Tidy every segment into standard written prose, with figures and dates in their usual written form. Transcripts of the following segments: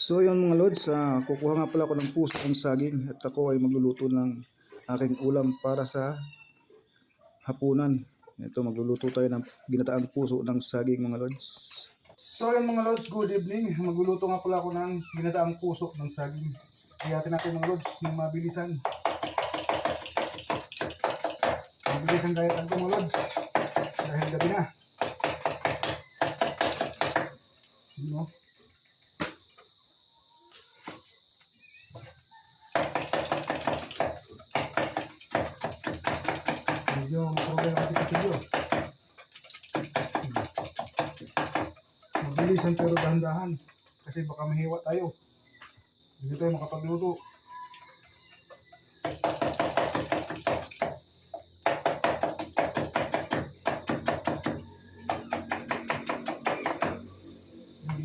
So yun mga lods, kukuha nga pala ako ng puso ng saging at ako ay magluluto ng aking ulam para sa hapunan. Ito, magluluto tayo ng ginataang puso ng saging mga lods. So yun mga lods, good evening. Magluluto nga pala ako ng ginataang puso ng saging. Iyatin natin mga lods ng mabilisan. Mabilisan gaya ito mga lods dahil gabi na. You know? Medyo makarugay ang ating kutsilyo. Mabilisan pero dahan-dahan kasi baka mahiwa tayo. Hindi tayo makapagluto.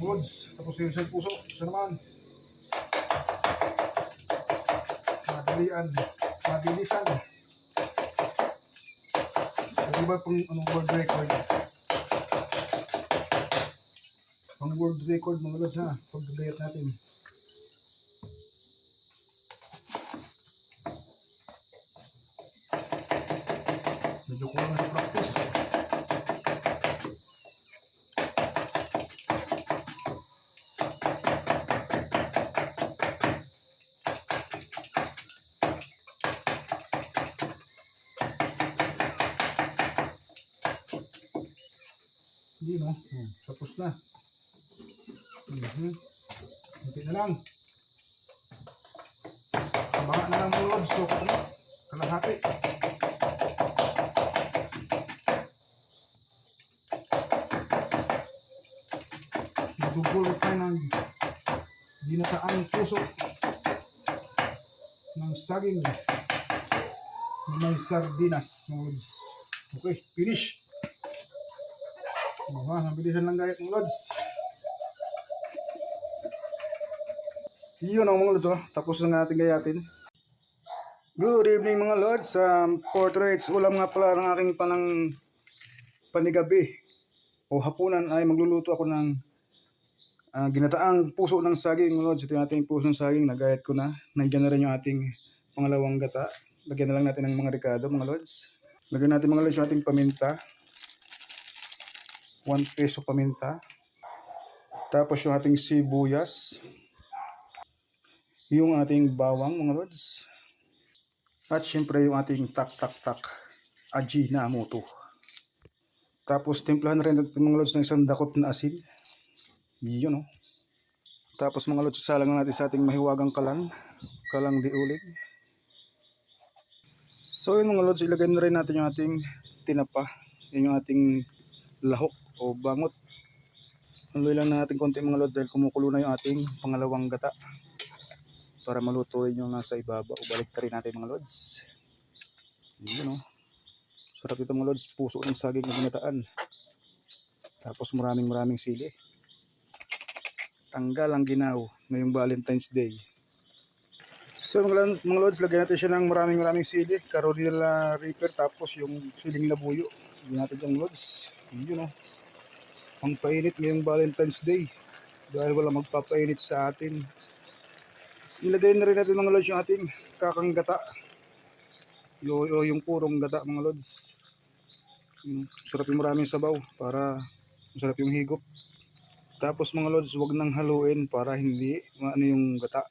Goods, tapos yung isang puso. Isa naman. Madalian. Mabilisan. Diba pang world record? Pang world record mga lods ha, pag-gayat natin. Medyo kulang na sa practice. Hindi no, tapos na. Hindi na lang. Abangan na lang mga lods, so kalahati. Magugulot tayo ng ginataang puso ng saging na may sardinas mga lods. Okay, finish. Mabilisan lang gayat mga lods. Yun ang mga lods, tapos na natin gayatin. Good evening mga lods. Portraits, ulam nga pala ng aking panigabi o hapunan ay magluluto ako ng ginataang puso ng saging mga lods. Ito yung ating puso ng saging, nagayat ko na. Nandiyan na rin yung ating pangalawang gata. Lagyan na lang natin ng mga ricado mga lods. Lagyan natin mga lods yung ating paminta. 1 peso paminta. Tapos yung ating sibuyas. Yung ating bawang mga lods. At syempre yung ating tak Ajinomoto. Tapos timplahan na rin natin mga lods ng isang dakot na asin. Yun o. Tapos mga lods, salang natin sa ating mahiwagang kalang di uling. So yun mga lods, ilagay na rin natin yung ating tinapa. Yun yung ating lahok o bangot. Haluin lang natin konti mga lods dahil kumukulo na yung ating pangalawang gata. Para malutuin yung nasa ibabaw. Balik rin natin mga lods. Yun o. Sarap ito mga lods, puso ng saging na ginataan. Tapos maraming sili. Tanggal ang ginaw ngayong Valentine's Day. So mga lods, lagyan natin siya ng maraming sili. Carolina Reaper, tapos yung siling labuyo. Lagyan natin yung lods. Yun o. Ang painit ngayong Valentine's Day. Dahil wala magpapainit sa atin. Ilagay na rin natin mga lods yung ating kakang gata. Yung purong gata mga lods. Sarap yung maraming sabaw para masarap yung higop. Tapos mga lods, wag nang haluin para hindi yung gata.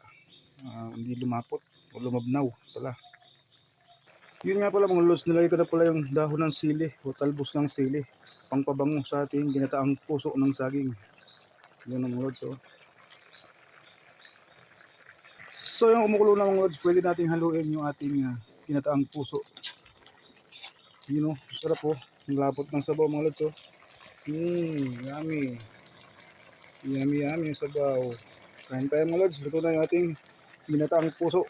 Hindi lumapot o lumabnaw pala. Yun nga pala mga lods, nilagay ko na pala yung dahon ng sili o talbos ng sili. Pangpabango sa ating ginataang puso ng saging. Yun ang mga lods oh. So yung kumukulo na mga lods, pwede nating haluin yung ating ginataang puso. Yun oh, sarap oh. Ang lapot ng sabaw mga lods oh. Yummy. Yummy yung sabaw. Kain tayo mga lods, luto na yung ating ginataang puso.